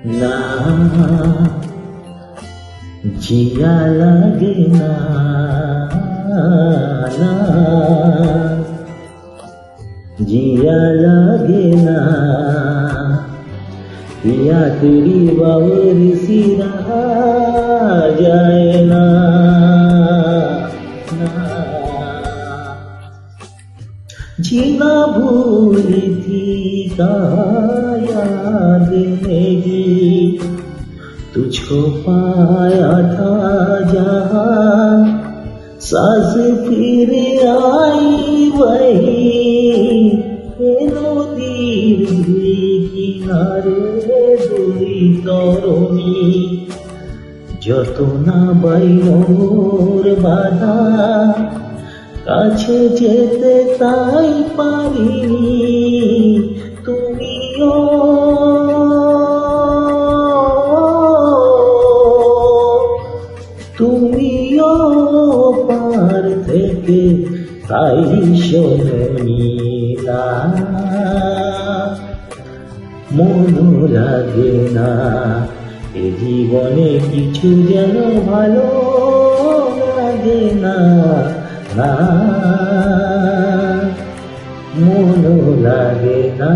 না জিয়া লাগে না, না जिया लागे ना, पिया तेरी बावर सी रहा जाए ना, ना जीना भूली थी कहाँ याद मेरी, तुझको पाया था जहाँ सांस फिर आई वही নদীর কিনারে দুই তরুণী, যত না বাইর বাধা কাছে যেতে তাই পারিনি, তুমিও পার থেকে তাই শোনি না, মন লাগে না এ জীবনে কিছু যেন ভালো লাগে না, না মন লাগে না।